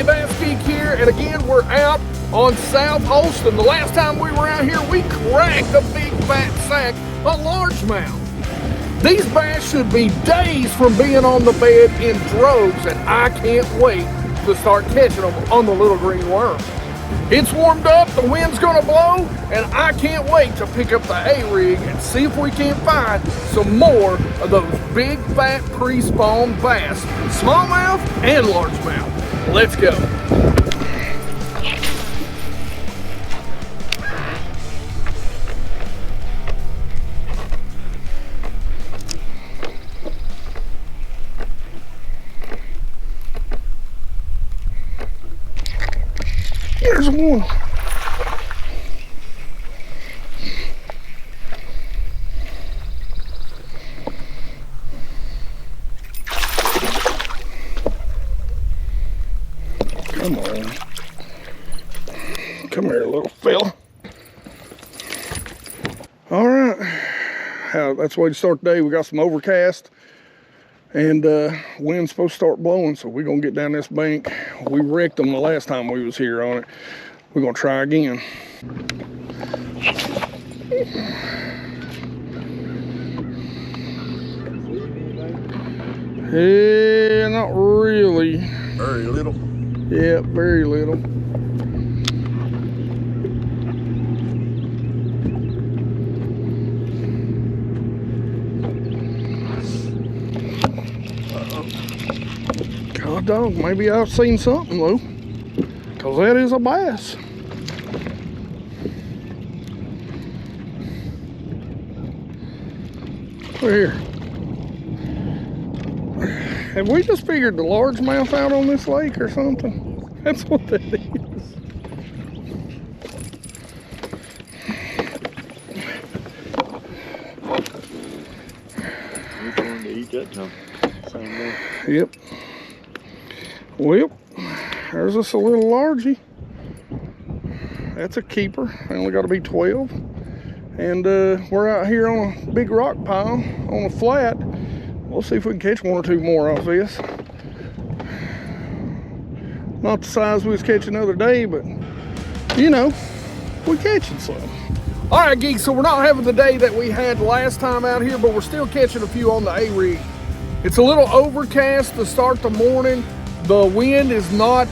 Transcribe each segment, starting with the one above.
Hey, BassGeek here, and again we're out on South Holston. The last time we were out here, we cracked a big fat sack of largemouth. These bass should be days from being on the bed in droves, and I can't wait to start catching them on the little green worm. It's warmed up, the wind's gonna blow, and I can't wait to pick up the ARig and see if we can't find some more of those big fat pre-spawn bass, smallmouth and largemouth. Let's go. There's one. Come on. Come here, little fella. All right. That's the way to start the day. We got some overcast and wind's supposed to start blowing, so we're gonna get down this bank. We wrecked them the last time we was here on it. We're gonna try again. Yeah, not really. Very little. Yeah, very little. God dog, maybe I've seen something though, because that is a bass. Here. Have we just figured the largemouth out on this lake or something? That's what that is. You're going to eat that junk. Same day. Yep. Well, there's us a little largie. That's a keeper. They only got to be 12. And we're out here on a big rock pile on a flat. We'll see if we can catch one or two more off this. Not the size we was catching the other day, but you know, we're catching some. All right, geeks, so we're not having the day that we had last time out here, but we're still catching a few on the ARig. It's a little overcast to start the morning. The wind is not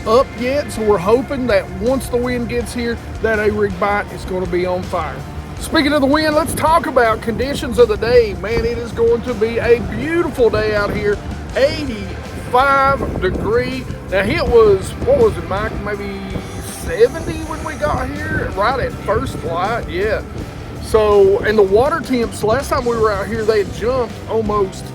up yet, so we're hoping that once the wind gets here, that ARig bite is going to be on fire. Speaking of the wind, let's talk about conditions of the day. Man, it is going to be a beautiful day out here. 85 degree. Now it was, what was it, Mike? Maybe 70 when we got here, right at first flight, yeah. So, and the water temps, last time we were out here, they had jumped almost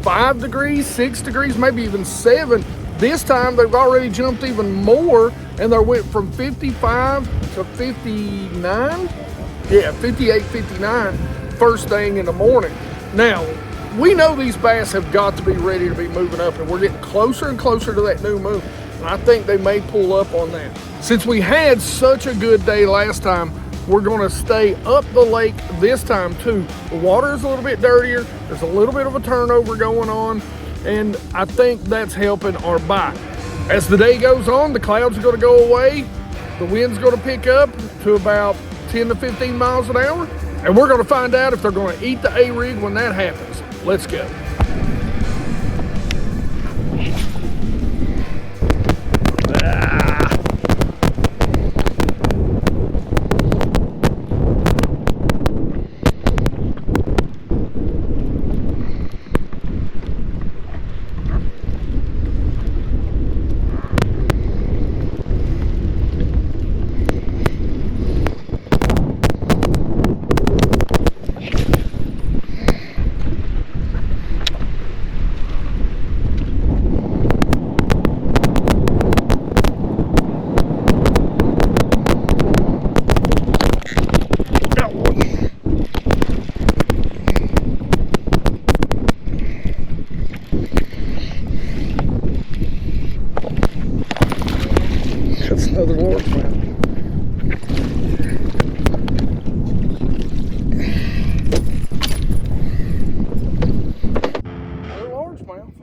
5 degrees, 6 degrees, maybe even 7. This time they've already jumped even more, and they went from 55 to 59. Yeah, 58, 59, first thing in the morning. Now, we know these bass have got to be ready to be moving up, and we're getting closer and closer to that new moon, and I think they may pull up on that. Since we had such a good day last time, we're gonna stay up the lake this time too. The water is a little bit dirtier, there's a little bit of a turnover going on, and I think that's helping our bite. As the day goes on, the clouds are gonna go away, the wind's gonna pick up to about 10 to 15 miles an hour, and we're gonna find out if they're gonna eat the ARig when that happens. Let's go. Another largemouth. Another largemouth.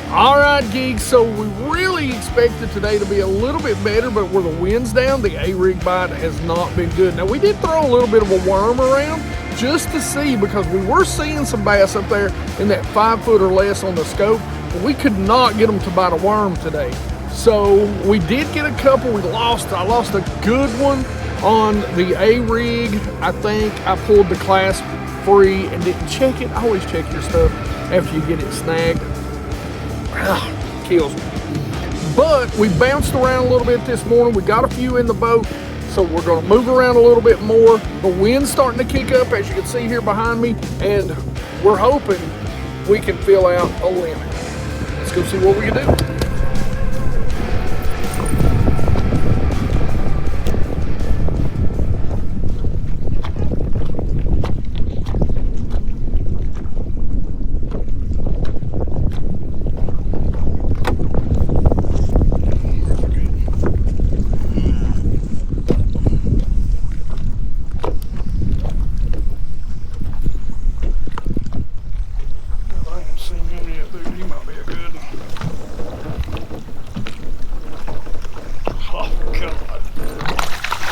All right, geeks, so we really expected today to be a little bit better, but where the wind's down, the ARig bite has not been good. Now, we did throw a little bit of a worm around just to see, because we were seeing some bass up there in that 5 foot or less on the scope, but we could not get them to bite a worm today. So we did get a couple. I lost a good one on the ARig. I think I pulled the class free and didn't check it. Always check your stuff after you get it snagged. Kills me. But we bounced around a little bit this morning. We got a few in the boat, so we're going to move around a little bit more. The wind's starting to kick up, as you can see here behind me, and we're hoping we can fill out a limit. Let's go see what we can do.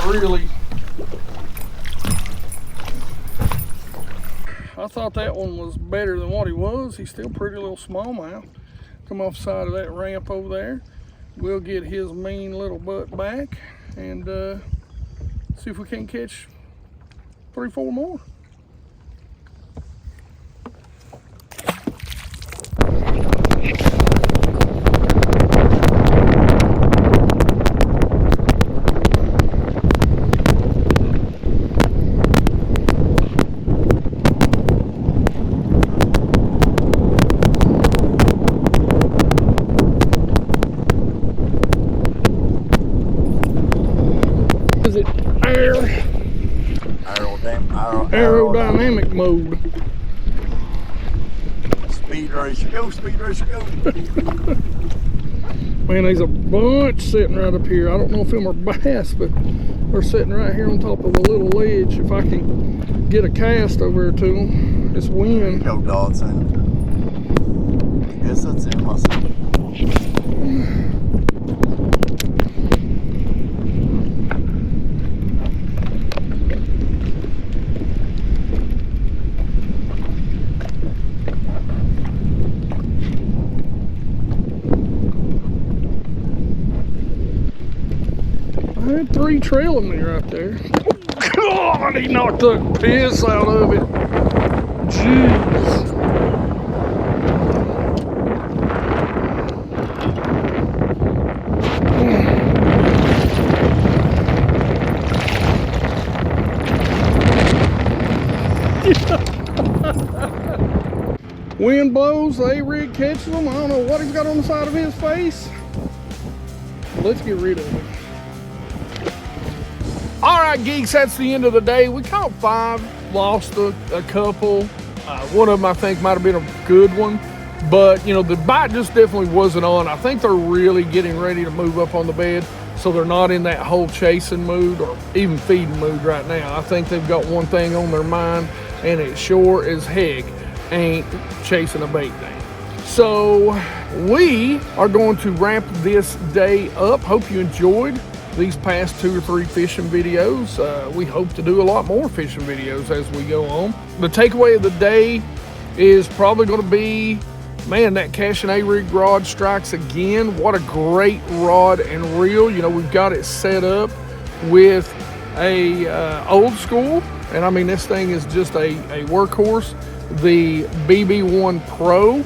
Really, I thought that one was better than what he was. He's still pretty little smallmouth. Come off the side of that ramp over there. We'll get his mean little butt back and see if we can't catch 3, 4 more. Aerodynamic mode. Speed racer, go, speed racer, go. Man, there's a bunch sitting right up here. I don't know if them are bass, but they're sitting right here on top of a little ledge. If I can get a cast over to them, this wind. Go, Dodson. I guess that's him, I see. I had 3 trailing me right there. God, he knocked the piss out of it. Jeez. Wind blows, the ARig catches them. I don't know what he's got on the side of his face. Let's get rid of him. All right, geeks, that's the end of the day. We caught 5, lost a couple. One of them I think might have been a good one, but you know, the bite just definitely wasn't on. I think they're really getting ready to move up on the bed, so they're not in that whole chasing mood or even feeding mood right now. I think they've got one thing on their mind, and it sure as heck ain't chasing a bait down. So we are going to wrap this day up. Hope you enjoyed these past 2 or 3 fishing videos. We hope to do a lot more fishing videos as we go on. The takeaway of the day is probably going to be, man, that Cash and ARig rod strikes again. What a great rod and reel. You know, we've got it set up with a old school, and I mean, this thing is just a workhorse. The BB1 Pro.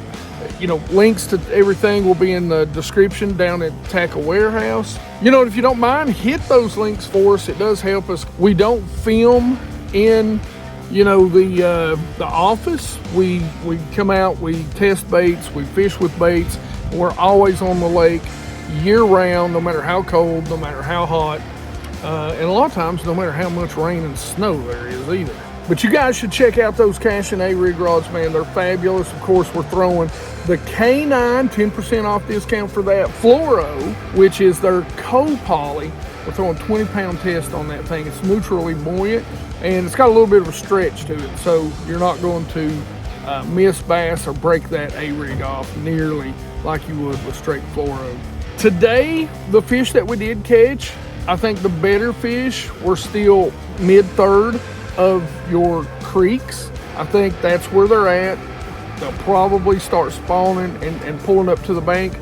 You know, links to everything will be in the description down at Tackle Warehouse. You know, if you don't mind, hit those links for us. It does help us. We don't film in, you know, the office. We come out, we test baits, we fish with baits. We're always on the lake year round, no matter how cold, no matter how hot, and a lot of times no matter how much rain and snow there is either. But you guys should check out those Cash and ARig rods, man. They're fabulous. Of course, we're throwing the K9, 10% off discount for that. Fluoro, which is their co-poly. We're throwing 20-pound test on that thing. It's neutrally buoyant, and it's got a little bit of a stretch to it, so you're not going to miss bass or break that ARig off nearly like you would with straight fluoro. Today, the fish that we did catch, I think the better fish were still mid-third of your creeks. I think that's where they're at. They'll probably start spawning and pulling up to the bank.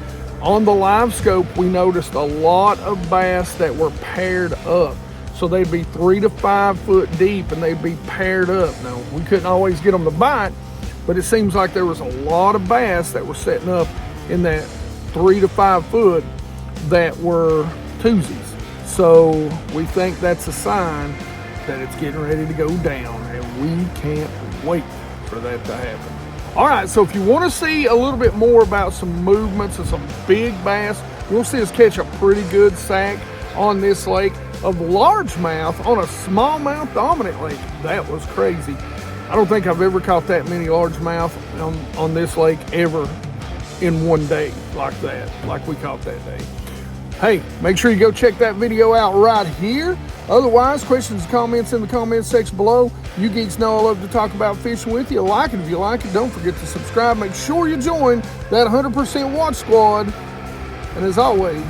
On the live scope, we noticed a lot of bass that were paired up. So they'd be 3 to 5 foot deep and they'd be paired up. Now, we couldn't always get them to bite, but it seems like there was a lot of bass that were setting up in that 3 to 5 foot that were twosies. So we think that's a sign that it's getting ready to go down, and we can't wait for that to happen. All right, so if you want to see a little bit more about some movements of some big bass, you'll see us catch a pretty good sack on this lake of largemouth on a smallmouth dominant lake. That was crazy. I don't think I've ever caught that many largemouth on this lake ever in one day like that, like we caught that day. Hey, make sure you go check that video out right here. Otherwise, questions and comments in the comments section below. You geeks know I love to talk about fishing with you. Like it if you like it. Don't forget to subscribe. Make sure you join that 100% watch squad. And as always,